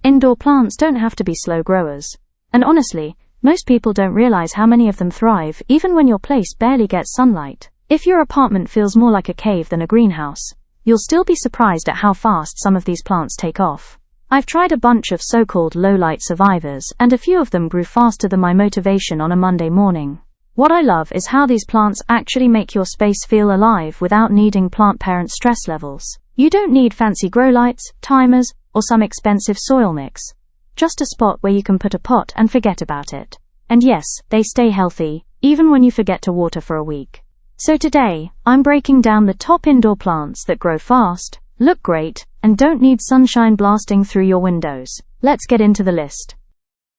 Indoor plants don't have to be slow growers. And honestly, most people don't realize how many of them thrive even when your place barely gets sunlight. If your apartment feels more like a cave than a greenhouse, you'll still be surprised at how fast some of these plants take off. I've tried a bunch of so-called low-light survivors, and a few of them grew faster than my motivation on a Monday morning. What I love is how these plants actually make your space feel alive without needing plant parent stress levels. You don't need fancy grow lights, timers, or some expensive soil mix. Just a spot where you can put a pot and forget about it. And yes, they stay healthy, even when you forget to water for a week. So today, I'm breaking down the top indoor plants that grow fast, look great, and don't need sunshine blasting through your windows. Let's get into the list.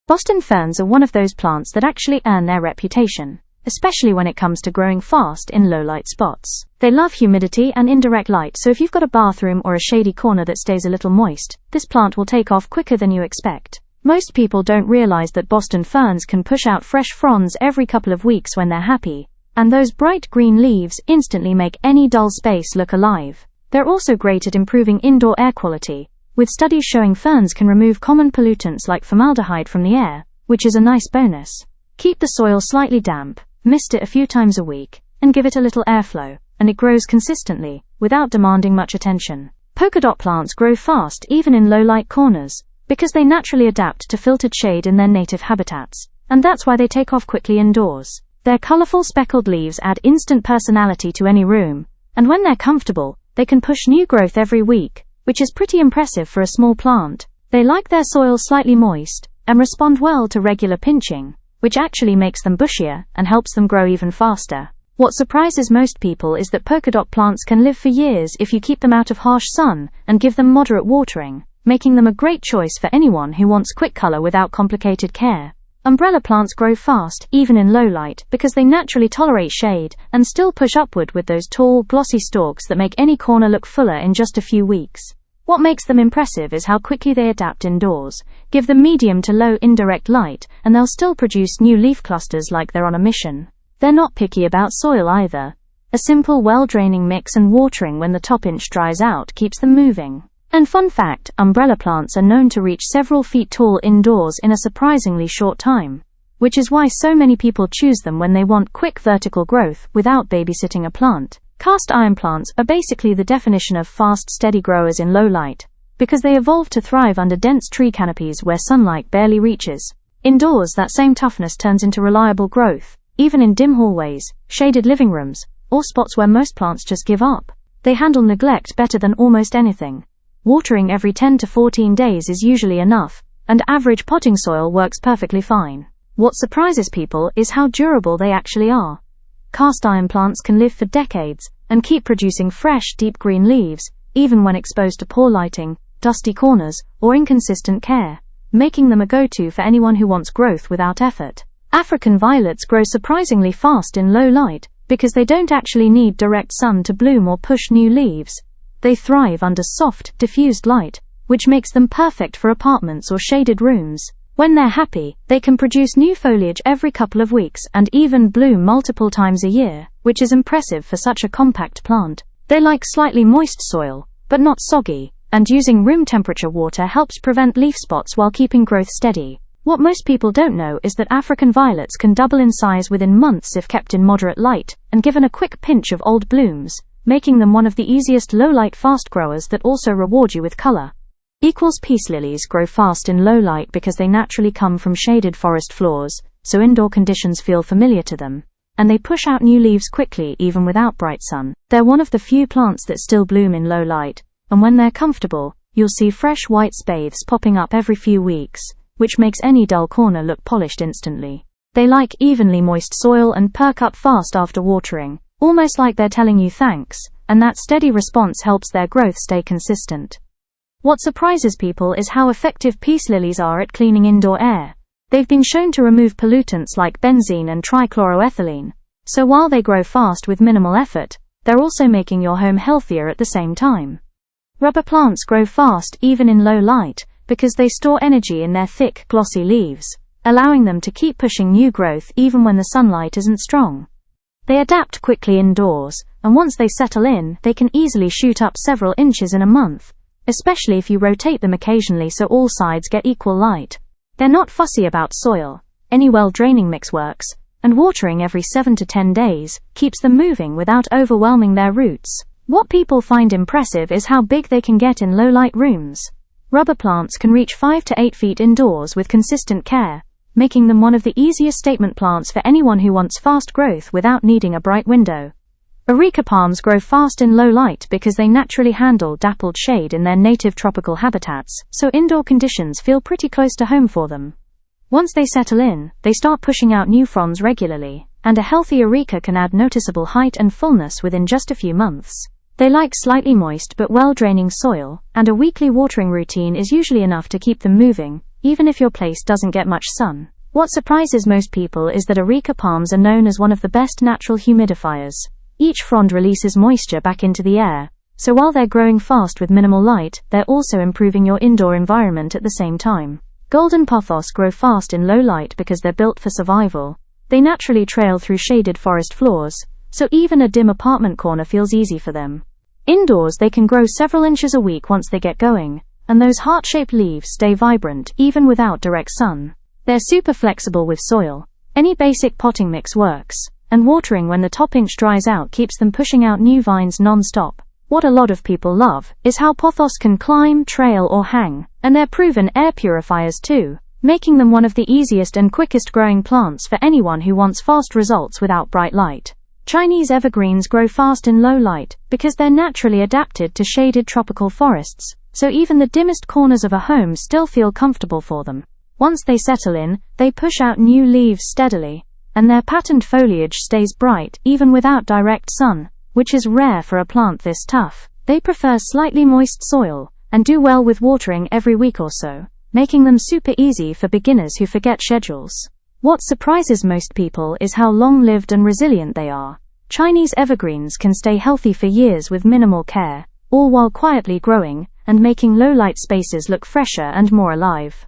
Boston ferns are one of those plants that actually earn their reputation, especially when it comes to growing fast in low-light spots. They love humidity and indirect light, so if you've got a bathroom or a shady corner that stays a little moist, this plant will take off quicker than you expect. Most people don't realize that Boston ferns can push out fresh fronds every couple of weeks when they're happy, and those bright green leaves instantly make any dull space look alive. They're also great at improving indoor air quality, with studies showing ferns can remove common pollutants like formaldehyde from the air, which is a nice bonus. Keep the soil slightly damp, mist it a few times a week, and give it a little airflow, and it grows consistently, without demanding much attention. Polka dot plants grow fast even in low-light corners, because they naturally adapt to filtered shade in their native habitats, and that's why they take off quickly indoors. Their colorful speckled leaves add instant personality to any room, and when they're comfortable, they can push new growth every week, which is pretty impressive for a small plant. They like their soil slightly moist, and respond well to regular pinching, which actually makes them bushier and helps them grow even faster. What surprises most people is that polka dot plants can live for years if you keep them out of harsh sun and give them moderate watering, making them a great choice for anyone who wants quick color without complicated care. Umbrella plants grow fast, even in low light, because they naturally tolerate shade and still push upward with those tall, glossy stalks that make any corner look fuller in just a few weeks. What makes them impressive is how quickly they adapt indoors. Give them medium to low indirect light, and they'll still produce new leaf clusters like they're on a mission. They're not picky about soil either. A simple, well-draining mix and watering when the top inch dries out keeps them moving. And fun fact, umbrella plants are known to reach several feet tall indoors in a surprisingly short time, which is why so many people choose them when they want quick vertical growth without babysitting a plant. Cast iron plants are basically the definition of fast, steady growers in low light, because they evolved to thrive under dense tree canopies where sunlight barely reaches. Indoors, that same toughness turns into reliable growth, even in dim hallways, shaded living rooms, or spots where most plants just give up. They handle neglect better than almost anything. Watering every 10 to 14 days is usually enough, and average potting soil works perfectly fine. What surprises people is how durable they actually are. Cast iron plants can live for decades and keep producing fresh, deep green leaves, even when exposed to poor lighting, dusty corners, or inconsistent care, making them a go-to for anyone who wants growth without effort. African violets grow surprisingly fast in low light because they don't actually need direct sun to bloom or push new leaves. They thrive under soft, diffused light, which makes them perfect for apartments or shaded rooms. When they're happy, they can produce new foliage every couple of weeks and even bloom multiple times a year, which is impressive for such a compact plant. They like slightly moist soil, but not soggy, and using room temperature water helps prevent leaf spots while keeping growth steady. What most people don't know is that African violets can double in size within months if kept in moderate light and given a quick pinch of old blooms, making them one of the easiest low-light fast growers that also reward you with color. Peace lilies grow fast in low light because they naturally come from shaded forest floors, so indoor conditions feel familiar to them, and they push out new leaves quickly even without bright sun. They're one of the few plants that still bloom in low light, and when they're comfortable, you'll see fresh white spathes popping up every few weeks, which makes any dull corner look polished instantly. They like evenly moist soil and perk up fast after watering, almost like they're telling you thanks, and that steady response helps their growth stay consistent. What surprises people is how effective peace lilies are at cleaning indoor air. They've been shown to remove pollutants like benzene and trichloroethylene, so while they grow fast with minimal effort, they're also making your home healthier at the same time. Rubber plants grow fast even in low light because they store energy in their thick, glossy leaves, allowing them to keep pushing new growth even when the sunlight isn't strong. They adapt quickly indoors, and once they settle in, they can easily shoot up several inches in a month, especially if you rotate them occasionally so all sides get equal light. They're not fussy about soil. Any well-draining mix works, and watering every 7 to 10 days keeps them moving without overwhelming their roots. What people find impressive is how big they can get in low-light rooms. Rubber plants can reach 5 to 8 feet indoors with consistent care, making them one of the easiest statement plants for anyone who wants fast growth without needing a bright window. Areca palms grow fast in low light because they naturally handle dappled shade in their native tropical habitats, so indoor conditions feel pretty close to home for them. Once they settle in, they start pushing out new fronds regularly, and a healthy areca can add noticeable height and fullness within just a few months. They like slightly moist but well-draining soil, and a weekly watering routine is usually enough to keep them moving, even if your place doesn't get much sun. What surprises most people is that areca palms are known as one of the best natural humidifiers. Each frond releases moisture back into the air, so while they're growing fast with minimal light, they're also improving your indoor environment at the same time. Golden pothos grow fast in low light because they're built for survival. They naturally trail through shaded forest floors, so even a dim apartment corner feels easy for them. Indoors they can grow several inches a week once they get going, and those heart-shaped leaves stay vibrant even without direct sun. They're super flexible with soil. Any basic potting mix works, and watering when the top inch dries out keeps them pushing out new vines non-stop. What a lot of people love is how pothos can climb, trail or hang, and they're proven air purifiers too, making them one of the easiest and quickest growing plants for anyone who wants fast results without bright light. Chinese evergreens grow fast in low light because they're naturally adapted to shaded tropical forests, so even the dimmest corners of a home still feel comfortable for them. Once they settle in, they push out new leaves steadily, and their patterned foliage stays bright even without direct sun, which is rare for a plant this tough. They prefer slightly moist soil, and do well with watering every week or so, making them super easy for beginners who forget schedules. What surprises most people is how long-lived and resilient they are. Chinese evergreens can stay healthy for years with minimal care, all while quietly growing, and making low-light spaces look fresher and more alive.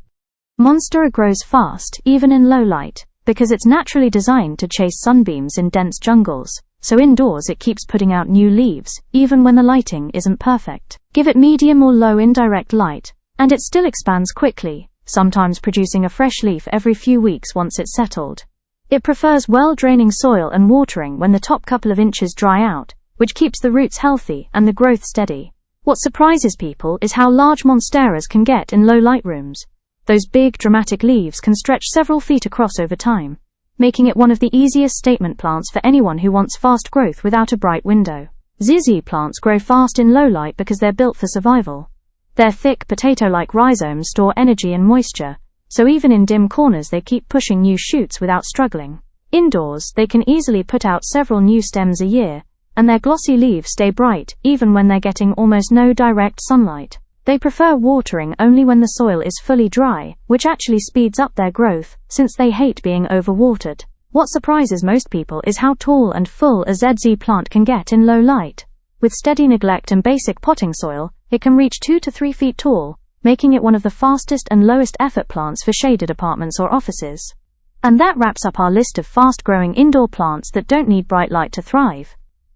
Monstera grows fast, even in low light, because it's naturally designed to chase sunbeams in dense jungles, so indoors it keeps putting out new leaves, even when the lighting isn't perfect. Give it medium or low indirect light, and it still expands quickly, sometimes producing a fresh leaf every few weeks once it's settled. It prefers well-draining soil and watering when the top couple of inches dry out, which keeps the roots healthy and the growth steady. What surprises people is how large monsteras can get in low-light rooms. Those big, dramatic leaves can stretch several feet across over time, making it one of the easiest statement plants for anyone who wants fast growth without a bright window. ZZ plants grow fast in low light because they're built for survival. Their thick, potato-like rhizomes store energy and moisture, so even in dim corners they keep pushing new shoots without struggling. Indoors, they can easily put out several new stems a year, and their glossy leaves stay bright even when they're getting almost no direct sunlight. They prefer watering only when the soil is fully dry, which actually speeds up their growth, since they hate being overwatered. What surprises most people is how tall and full a ZZ plant can get in low light. With steady neglect and basic potting soil, it can reach 2 to 3 feet tall, making it one of the fastest and lowest effort plants for shaded apartments or offices. And that wraps up our list of fast-growing indoor plants that don't need bright light to thrive.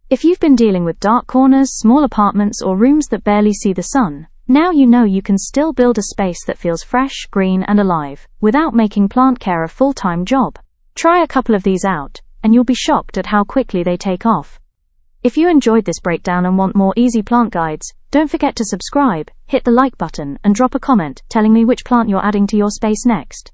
If you've been dealing with dark corners, small apartments, or rooms that barely see the sun, now you know you can still build a space that feels fresh, green, and alive, without making plant care a full-time job. Try a couple of these out, and you'll be shocked at how quickly they take off. If you enjoyed this breakdown and want more easy plant guides, don't forget to subscribe, hit the like button, and drop a comment telling me which plant you're adding to your space next.